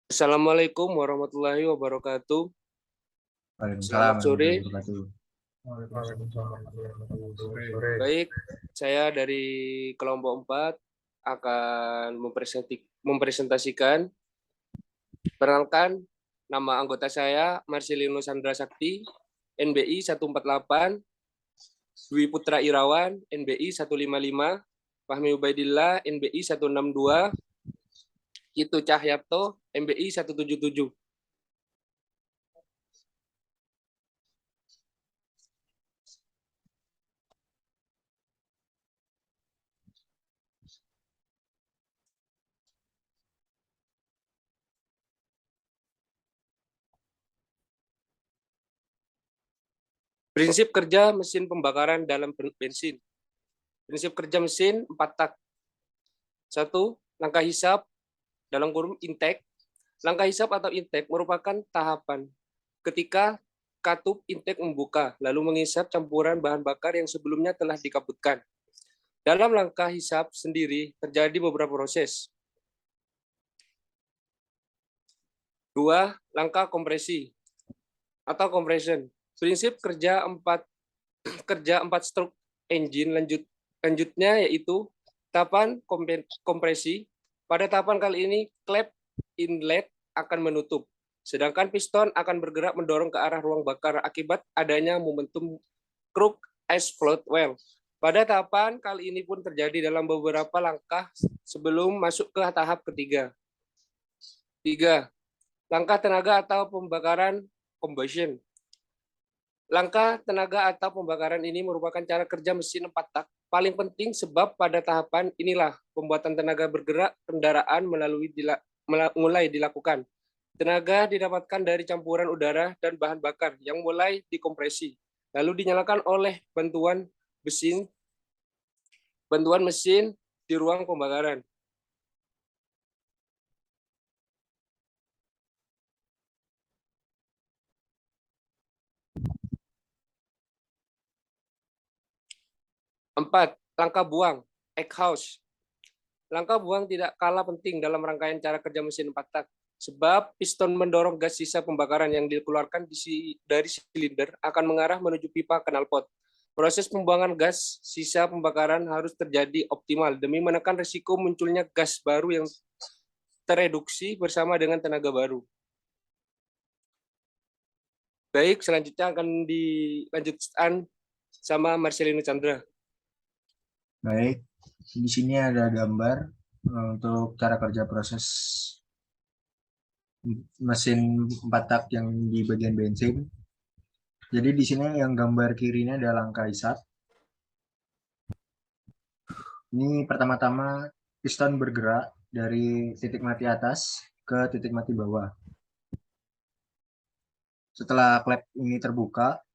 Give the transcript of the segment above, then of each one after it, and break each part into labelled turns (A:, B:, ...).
A: Assalamualaikum warahmatullahi wabarakatuh.
B: Waalaikumsalam
A: Selamat sore.
B: warahmatullahi wabarakatuh.
A: Baik, saya dari kelompok 4 akan mempresentasikan. Perkenalkan, nama anggota saya Marcelino Sandra Sakti, NBI 148, Dwi Putra Irawan, NBI 155, Fahmi Ubaidillah, NBI 162, Kitu Cahyapto, MBI 177. Prinsip kerja mesin pembakaran dalam bensin. Prinsip kerja mesin 4 tak. 1. Langkah hisap dalam kurung intake. Langkah hisap atau intake merupakan tahapan ketika katup intake membuka, lalu menghisap campuran bahan bakar yang sebelumnya telah dikabutkan. Dalam langkah hisap sendiri terjadi beberapa proses. 2. Langkah kompresi atau compression. Prinsip kerja 4 stroke engine lanjutnya yaitu tahapan kompresi. Pada tahapan kali ini klep inlet akan menutup, sedangkan piston akan bergerak mendorong ke arah ruang bakar akibat adanya momentum crook ice float well. Pada tahapan kali ini pun terjadi dalam beberapa langkah sebelum masuk ke tahap ketiga. 3. Langkah tenaga atau pembakaran combustion. Langkah tenaga atau pembakaran ini merupakan cara kerja mesin 4 tak paling penting sebab pada tahapan inilah pembuatan tenaga bergerak kendaraan mulai dilakukan. Tenaga didapatkan dari campuran udara dan bahan bakar yang mulai dikompresi, lalu dinyalakan oleh bantuan mesin di ruang pembakaran. 4. Langkah buang, exhaust. Langkah buang tidak kalah penting dalam rangkaian cara kerja mesin 4 tak, sebab piston mendorong gas sisa pembakaran yang dikeluarkan dari silinder akan mengarah menuju pipa knalpot. Proses pembuangan gas sisa pembakaran harus terjadi optimal demi menekan risiko munculnya gas baru yang tereduksi bersama dengan tenaga baru. Baik, selanjutnya akan dilanjutkan sama Marcelino Chandra.
B: Baik, di sini ada gambar untuk cara kerja proses mesin 4 tak yang di bagian bensin. Jadi di sini yang gambar kirinya ada langkah hisap. Ini pertama-tama piston bergerak dari titik mati atas ke titik mati bawah. Setelah klep ini terbuka,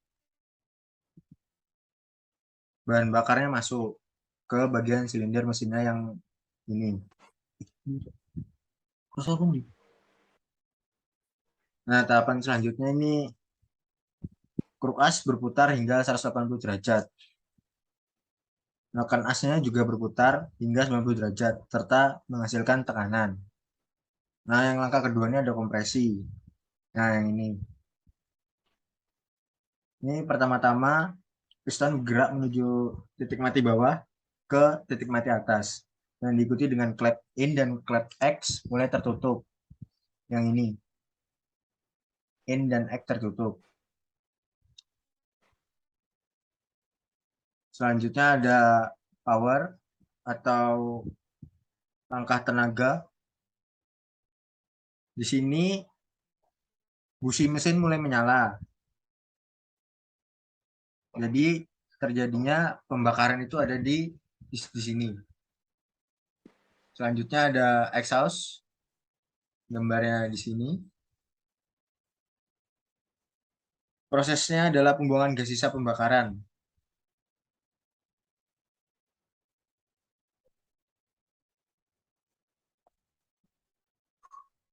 B: bahan bakarnya masuk ke bagian silinder mesinnya yang ini. Nah, tahapan selanjutnya ini kruk as berputar hingga 180 derajat. Noken asnya juga berputar hingga 90 derajat serta menghasilkan tekanan. Nah, yang langkah keduanya ada kompresi. Nah, yang ini. Ini pertama-tama piston bergerak menuju titik mati bawah ke titik mati atas. Dan diikuti dengan klep in dan klep X mulai tertutup. Yang ini. In dan X tertutup. Selanjutnya ada power atau langkah tenaga. Di sini busi mesin mulai menyala. Jadi terjadinya pembakaran itu ada di sini. Selanjutnya ada exhaust. Gambarnya di sini. Prosesnya adalah pembuangan gas sisa pembakaran.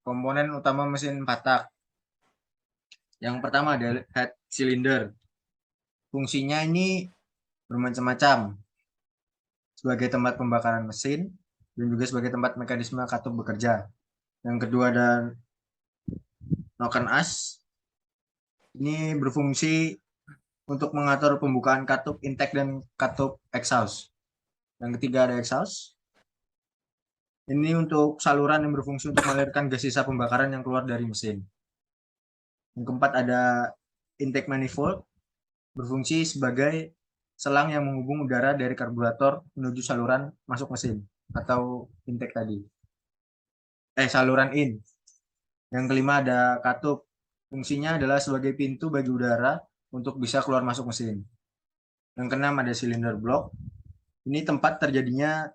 B: Komponen utama mesin 4 tak. Yang pertama adalah head cylinder. Fungsinya ini bermacam-macam. Sebagai tempat pembakaran mesin dan juga sebagai tempat mekanisme katup bekerja. Yang kedua ada noken as. Ini berfungsi untuk mengatur pembukaan katup intake dan katup exhaust. Yang ketiga ada exhaust. Ini untuk saluran yang berfungsi untuk mengalirkan gas sisa pembakaran yang keluar dari mesin. Yang keempat ada intake manifold, berfungsi sebagai selang yang menghubung udara dari karburator menuju saluran masuk mesin atau intake tadi. Saluran in. Yang kelima ada katup. Fungsinya adalah sebagai pintu bagi udara untuk bisa keluar masuk mesin. Yang keenam ada silinder block. Ini tempat terjadinya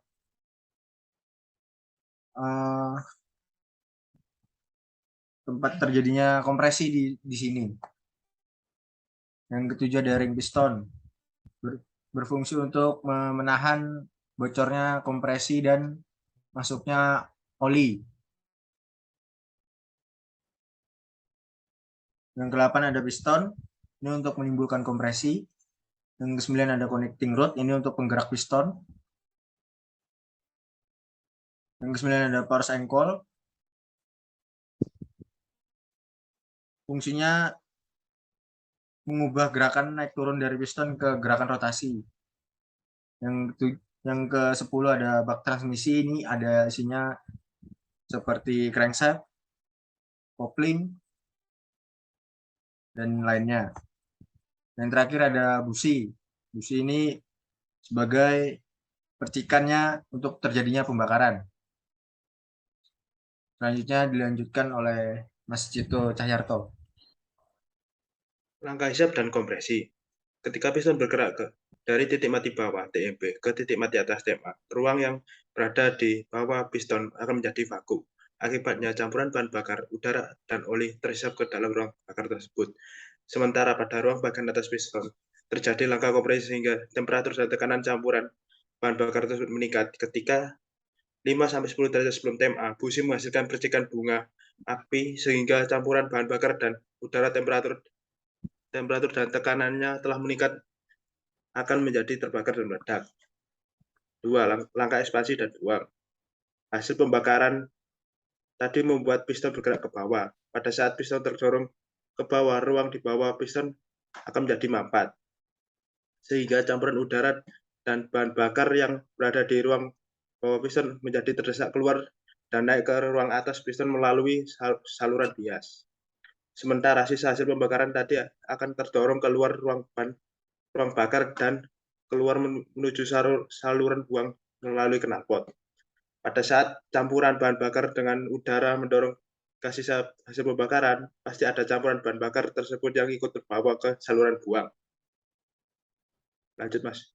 B: kompresi di sini. Yang ketujuh ada ring piston, berfungsi untuk menahan bocornya kompresi dan masuknya oli. Yang ke-8 ada piston, ini untuk menimbulkan kompresi. Yang ke-9 ada connecting rod, ini untuk penggerak piston. Yang ke-9 ada force ankle, fungsinya mengubah gerakan naik turun dari piston ke gerakan rotasi. Yang ke-10 ada bak transmisi, ini ada isinya seperti crankshaft, kopling, dan lainnya. Yang terakhir ada busi. Busi ini sebagai percikannya untuk terjadinya pembakaran. Selanjutnya dilanjutkan oleh Mas Cito Cahyarto.
C: Langkah hisap dan kompresi. Ketika piston bergerak dari titik mati bawah TMB ke titik mati atas TMA, ruang yang berada di bawah piston akan menjadi vakum. Akibatnya campuran bahan bakar, udara, dan oli terhisap ke dalam ruang bakar tersebut. Sementara pada ruang bagian atas piston, terjadi langkah kompresi sehingga temperatur dan tekanan campuran bahan bakar tersebut meningkat. Ketika 5-10 derajat sebelum TMA, busi menghasilkan percikan bunga api sehingga campuran bahan bakar dan udara temperatur dan tekanannya telah meningkat akan menjadi terbakar dan meledak. 2. Langkah ekspansi dan buang. Hasil pembakaran tadi membuat piston bergerak ke bawah. Pada saat piston terdorong ke bawah, ruang di bawah piston akan menjadi mampat. Sehingga campuran udara dan bahan bakar yang berada di ruang bawah piston menjadi terdesak keluar dan naik ke ruang atas piston melalui saluran bias. Sementara sisa hasil pembakaran tadi akan terdorong keluar ruang bakar dan keluar menuju saluran buang melalui knalpot. Pada saat campuran bahan bakar dengan udara mendorong gas sisa hasil pembakaran, pasti ada campuran bahan bakar tersebut yang ikut terbawa ke saluran buang. Lanjut, Mas.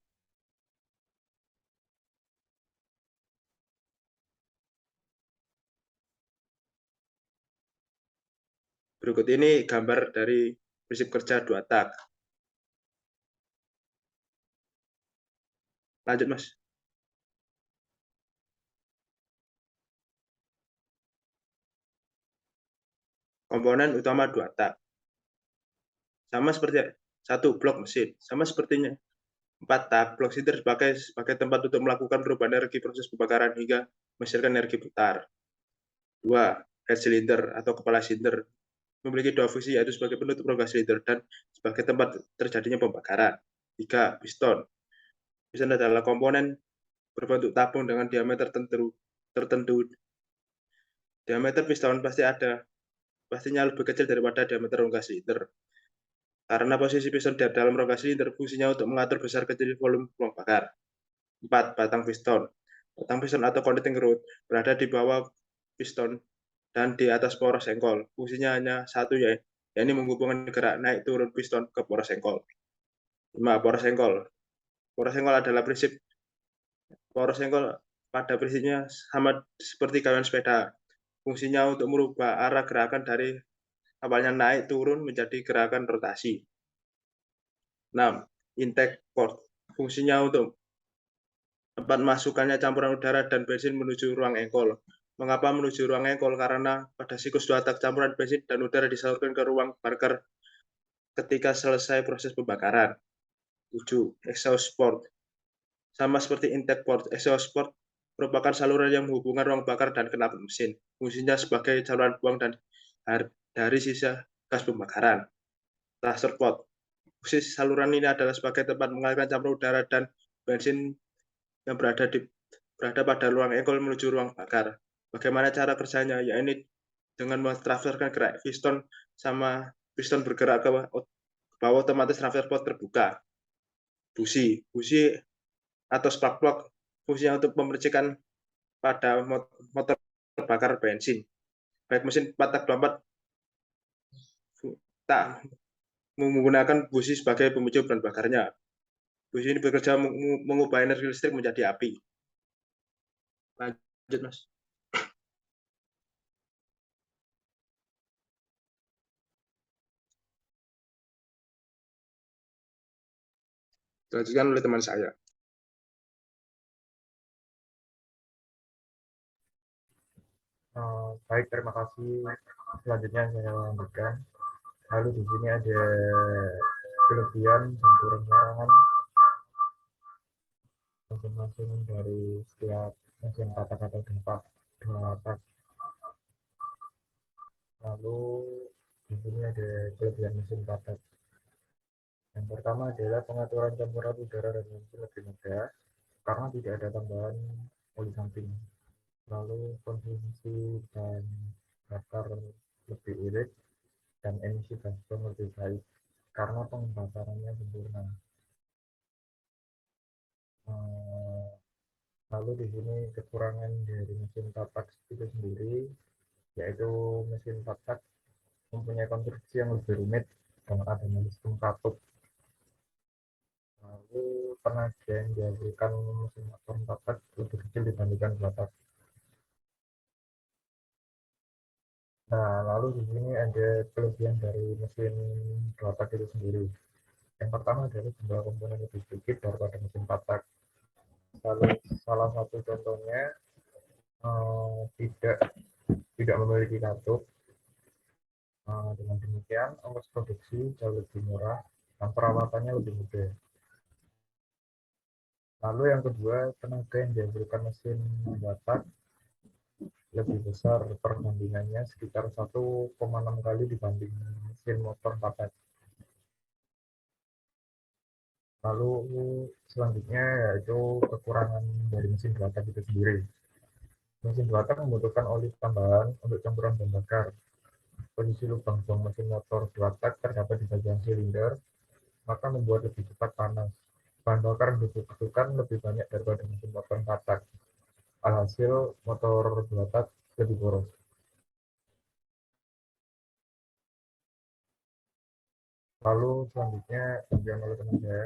C: Berikut ini gambar dari prinsip kerja 2 tak. Lanjut, Mas. Komponen utama 2 tak. Sama seperti 1 blok mesin. Sama sepertinya 4 tak, blok silinder sebagai tempat untuk melakukan perubahan energi proses pembakaran hingga menghasilkan energi putar. 2. Head cylinder atau kepala silinder memiliki 2 fungsi, yaitu sebagai penutup rongga silinder dan sebagai tempat terjadinya pembakaran. 3. Piston. Piston adalah komponen berbentuk tabung dengan diameter tertentu. Diameter piston pastinya lebih kecil daripada diameter rongga silinder. Karena posisi piston di dalam rongga silinder fungsinya untuk mengatur besar kecil volume ruang bakar. 4. Batang piston. Batang piston atau connecting rod berada di bawah piston dan di atas poros engkol. Fungsinya hanya satu, yakni menghubungkan gerak naik turun piston ke poros engkol. 5. Poros engkol. Poros engkol adalah poros engkol pada prinsipnya sama seperti kawan sepeda. Fungsinya untuk merubah arah gerakan dari awalnya naik turun menjadi gerakan rotasi. 6. Intake port. Fungsinya untuk tempat masukannya campuran udara dan bensin menuju ruang engkol. Mengapa menuju ruang engkol? Karena pada siklus 2 tak campuran bensin dan udara disalurkan ke ruang bakar ketika selesai proses pembakaran. 7. Exhaust port. Sama seperti intake port, exhaust port merupakan saluran yang menghubungkan ruang bakar dan knalpot mesin. Fungsinya sebagai saluran buang dan dari sisa gas pembakaran. Thruster pot. Fungsi saluran ini adalah sebagai tempat mengalirkan campuran udara dan bensin yang berada pada ruang engkol menuju ruang bakar. Bagaimana cara kerjanya? Yaitu dengan mentransferkan gerak piston sama piston bergerak ke bawah, otomatis transfer pot terbuka. Busi atau spark plug fungsinya untuk memercikan pada motor bakar bensin. Baik mesin 4 tak 24 tak menggunakan busi sebagai pemicu bahan bakarnya. Busi ini bekerja mengubah energi listrik menjadi api. Lanjut, Mas. Dilanjutkan oleh teman saya.
D: Baik, terima kasih. Selanjutnya saya lanjutkan. Lalu di sini ada kelebihan dan kekurangan masing-masing dari setiap mesin kata-kata dampak dua tak. Lalu di sini ada kelebihan mesin padat. Yang pertama adalah pengaturan campuran udara dan bensin lebih mudah karena tidak ada tambahan oli samping. Lalu konsumsi bahan bakar lebih irit dan emisi gas buang lebih baik karena pembakarannya sempurna. Lalu di sini kekurangan dari mesin tapak itu sendiri, yaitu mesin tapak mempunyai konstruksi yang lebih rumit dengan adanya sistem katup. Lalu tenaga yang dihasilkan mesin motor tapak lebih kecil dibandingkan batak. Nah, lalu di sini ada kelebihan dari mesin batak itu sendiri. Yang pertama adalah jumlah komponen lebih sedikit daripada mesin tapak. Lalu salah satu contohnya tidak memiliki katup. Dengan demikian ongkos produksi jauh lebih murah dan perawatannya lebih mudah. Lalu yang kedua, tenaga yang dihasilkan mesin batak lebih besar, perbandingannya sekitar 1,6 kali dibanding mesin motor tapak. Lalu selanjutnya yaitu kekurangan dari mesin batak itu sendiri. Mesin batak membutuhkan oli tambahan untuk campuran bahan bakar. Posisi lubang buang mesin motor batak terdapat di bagian silinder, maka membuat lebih cepat panas. Bahan bakar yang dibutuhkan lebih banyak daripada mesin motor batak. Alhasil motor batak lebih boros. Lalu selanjutnya kemudian oleh teman saya.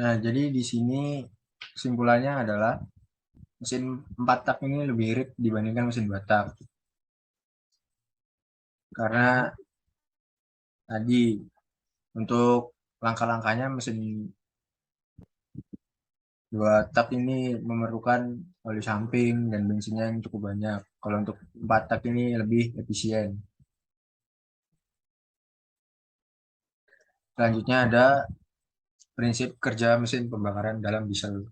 B: Nah, jadi di sini kesimpulannya adalah mesin 4 tak ini lebih irit dibandingkan mesin 2 tak. Karena tadi untuk langkah-langkahnya mesin 2 tak ini memerlukan oli samping dan bensinnya yang cukup banyak. Kalau untuk 4 tak ini lebih efisien. Selanjutnya ada prinsip kerja mesin pembakaran dalam diesel.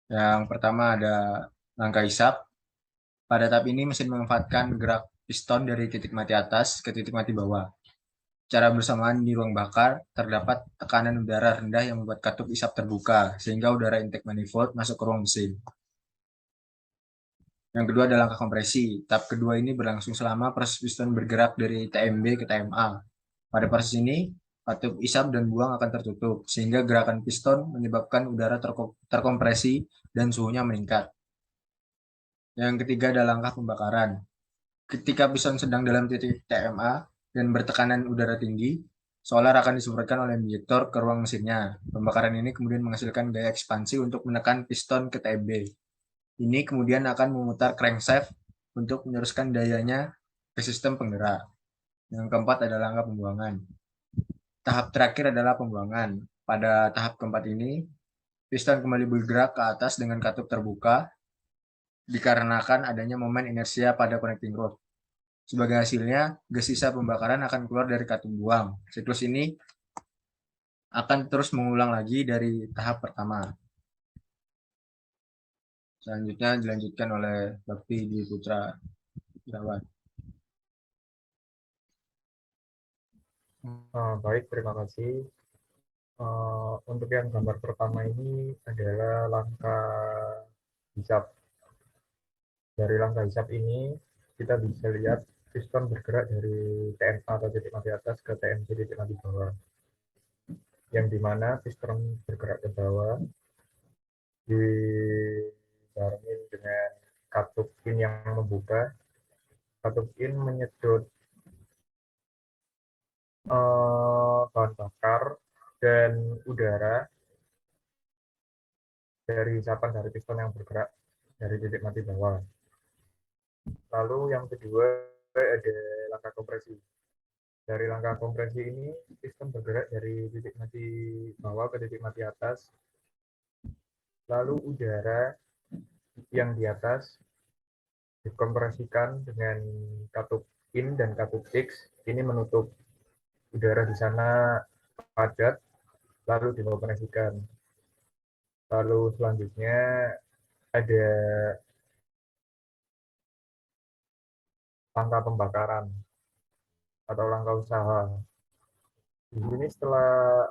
B: Yang pertama ada langkah hisap. Pada tahap ini mesin memanfaatkan gerak piston dari titik mati atas ke titik mati bawah. Secara bersamaan di ruang bakar terdapat tekanan udara rendah yang membuat katup isap terbuka sehingga udara intake manifold masuk ke ruang mesin. Yang kedua adalah langkah kompresi. Tahap kedua ini berlangsung selama proses piston bergerak dari TMB ke TMA. Pada proses ini, katup isap dan buang akan tertutup, sehingga gerakan piston menyebabkan udara terkompresi dan suhunya meningkat. Yang ketiga adalah langkah pembakaran. Ketika piston sedang dalam titik TMA dan bertekanan udara tinggi, solar akan disemprotkan oleh injektor ke ruang mesinnya. Pembakaran ini kemudian menghasilkan gaya ekspansi untuk menekan piston ke TMB. Ini kemudian akan memutar crankshaft untuk meneruskan dayanya ke sistem penggerak. Yang keempat adalah langkah pembuangan. Tahap terakhir adalah pembuangan. Pada tahap keempat ini, piston kembali bergerak ke atas dengan katup terbuka dikarenakan adanya momen inersia pada connecting rod. Sebagai hasilnya, gas sisa pembakaran akan keluar dari katup buang. Siklus ini akan terus mengulang lagi dari tahap pertama. Selanjutnya dilanjutkan oleh Bakti Dwi Putra Irawan.
D: Baik, terima kasih. Untuk yang gambar pertama ini adalah langkah hisap. Dari langkah hisap ini, kita bisa lihat piston bergerak dari TMA atau titik mati atas ke TMC titik mati bawah. Yang dimana piston bergerak ke bawah, dibarengi dengan katup in yang membuka. Katup in menyedot bahan bakar dan udara dari hisapan dari piston yang bergerak dari titik mati bawah. Lalu yang kedua ada langkah kompresi. Dari langkah kompresi ini, piston bergerak dari titik mati bawah ke titik mati atas. Lalu udara yang di atas dikompresikan dengan katup in dan katup X. Ini menutup udara di sana padat, lalu dikompresikan. Lalu selanjutnya ada langkah pembakaran atau langkah usaha. Di sini setelah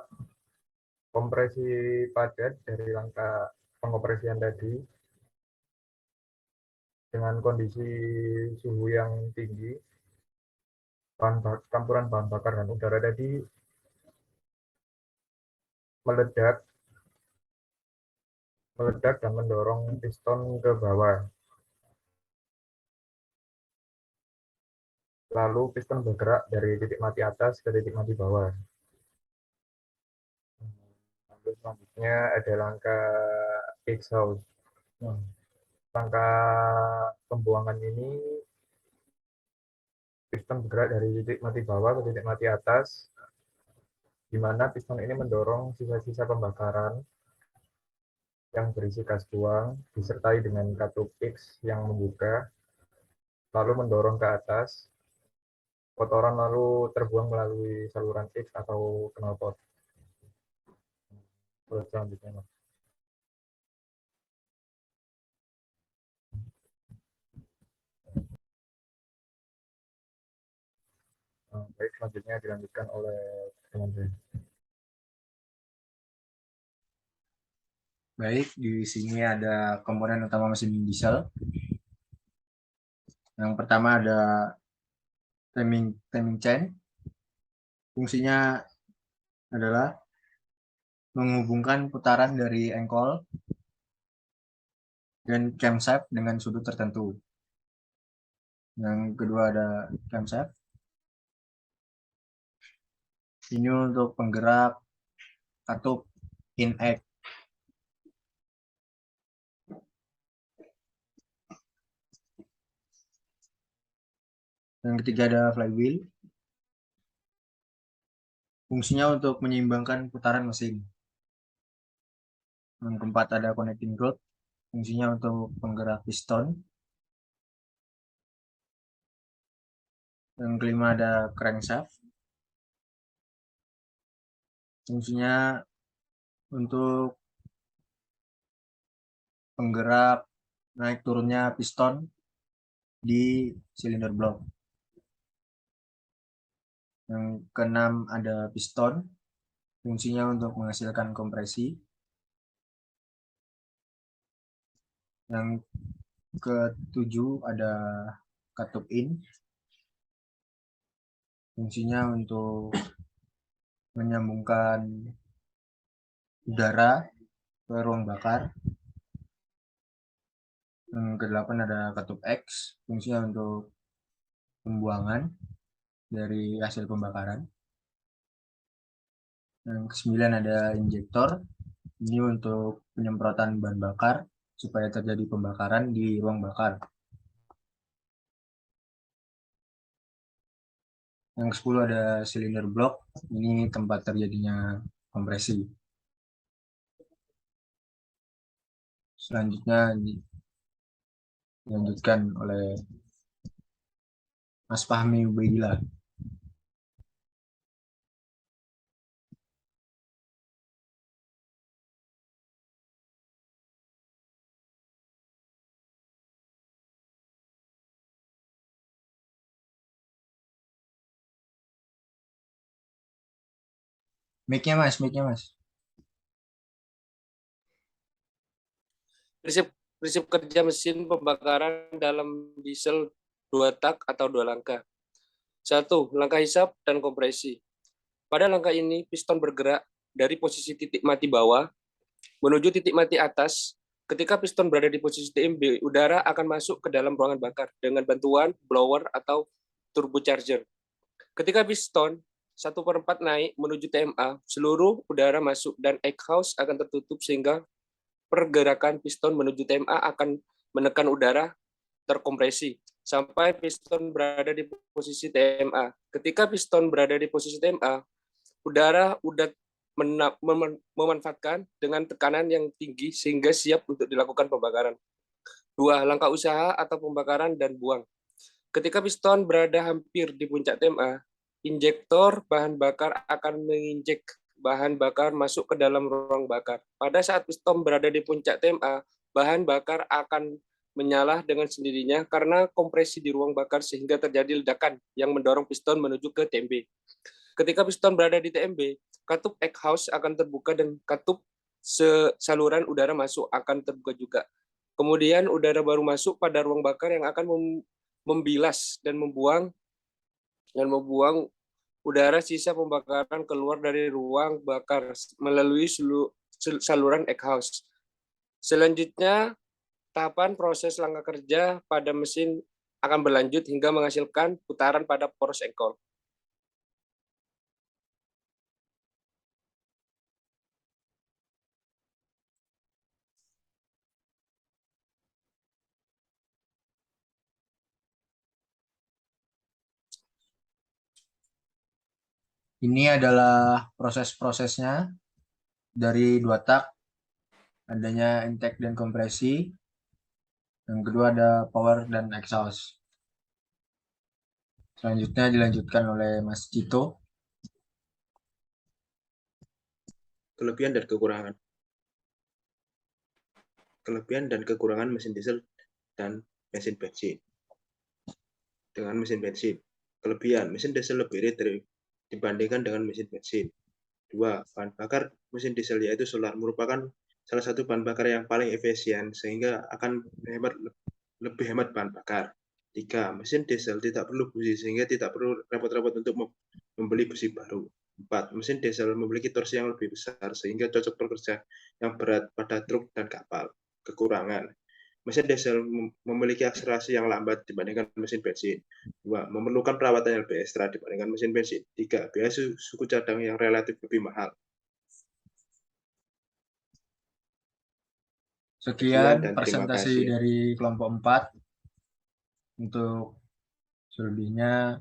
D: kompresi padat dari langkah pengkompresian tadi, dengan kondisi suhu yang tinggi, campuran bahan bakar dan udara tadi meledak dan mendorong piston ke bawah. Lalu piston bergerak dari titik mati atas ke titik mati bawah. Lalu selanjutnya ada langkah exhaust. Langkah pembuangan ini piston bergerak dari titik mati bawah ke titik mati atas, di mana piston ini mendorong sisa-sisa pembakaran yang berisi gas buang disertai dengan katup X yang membuka, lalu mendorong ke atas. Kotoran lalu terbuang melalui saluran X atau knalpot. Selanjutnya, baik, selanjutnya dilanjutkan oleh teman saya.
B: Baik, di sini ada komponen utama mesin diesel. Yang pertama ada timing chain. Fungsinya adalah menghubungkan putaran dari engkol dan camshaft dengan sudut tertentu. Yang kedua ada camshaft. Ini untuk penggerak katup in X. Yang ketiga ada flywheel. Fungsinya untuk menyeimbangkan putaran mesin. Yang keempat ada connecting rod. Fungsinya untuk penggerak piston. Yang kelima ada crankshaft. Fungsinya untuk penggerak naik turunnya piston di silinder blok. Yang keenam ada piston. Fungsinya untuk menghasilkan kompresi. Yang ketujuh ada katup in. Fungsinya untuk menyambungkan udara ke ruang bakar. Yang kedelapan ada katup X. Fungsinya untuk pembuangan dari hasil pembakaran. Yang kesembilan ada injektor. Ini untuk penyemprotan bahan bakar supaya terjadi pembakaran di ruang bakar. Yang ke-10 ada silinder blok. Ini tempat terjadinya kompresi. Selanjutnya Dilanjutkan oleh Mas Fahmi Ubaidillah. Mic-nya Mas, mic-nya Mas.
A: Prinsip kerja mesin pembakaran dalam diesel 2 tak atau 2 langkah. 1. Langkah hisap dan kompresi. Pada langkah ini, piston bergerak dari posisi titik mati bawah menuju titik mati atas. Ketika piston berada di posisi TMB, udara akan masuk ke dalam ruangan bakar dengan bantuan blower atau turbocharger. Ketika piston 1/4 naik menuju TMA, seluruh udara masuk dan exhaust akan tertutup sehingga pergerakan piston menuju TMA akan menekan udara terkompresi sampai piston berada di posisi TMA. Ketika piston berada di posisi TMA, udara udah memanfaatkan dengan tekanan yang tinggi sehingga siap untuk dilakukan pembakaran. 2. Langkah usaha atau pembakaran dan buang. Ketika piston berada hampir di puncak TMA, injektor bahan bakar akan menginjek bahan bakar masuk ke dalam ruang bakar. Pada saat piston berada di puncak TMA, bahan bakar akan menyala dengan sendirinya karena kompresi di ruang bakar sehingga terjadi ledakan yang mendorong piston menuju ke TMB. Ketika piston berada di TMB, katup exhaust akan terbuka dan katup saluran udara masuk akan terbuka juga. Kemudian udara baru masuk pada ruang bakar yang akan membilas dan membuang udara sisa pembakaran keluar dari ruang bakar melalui saluran exhaust. Selanjutnya, tahapan proses langkah kerja pada mesin akan berlanjut hingga menghasilkan putaran pada poros engkol.
B: Ini adalah proses-prosesnya dari 2 tak, adanya intake dan kompresi. Yang kedua ada power dan exhaust. Selanjutnya dilanjutkan oleh Mas Cito.
C: Kelebihan dan kekurangan. Kelebihan dan kekurangan mesin diesel dan mesin bensin. Dengan mesin bensin. Kelebihan, mesin diesel lebih irit dibandingkan dengan mesin bensin. 2. Bahan bakar mesin diesel yaitu solar merupakan salah satu bahan bakar yang paling efisien sehingga akan lebih hemat bahan bakar. 3. Mesin diesel tidak perlu busi sehingga tidak perlu repot-repot untuk membeli busi baru. 4. Mesin diesel memiliki torsi yang lebih besar sehingga cocok bekerja yang berat pada truk dan kapal. Kekurangan, mesin diesel memiliki akselerasi yang lambat dibandingkan mesin bensin. 2. Memerlukan perawatan yang lebih ekstra dibandingkan mesin bensin. 3. Biaya suku cadang yang relatif lebih mahal.
B: Sekian
C: Dan terima
B: presentasi
C: kasih.
B: dari kelompok 4. Untuk selebihnya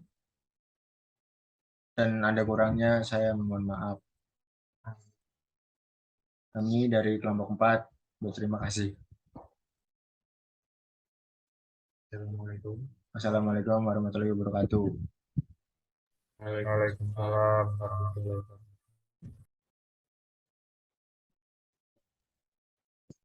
B: dan ada kurangnya saya mohon maaf. Kami dari kelompok 4 berterima kasih.
D: Assalamualaikum.
B: Wassalamualaikum warahmatullahi wabarakatuh.
D: Waalaikumsalam warahmatullahi wabarakatuh.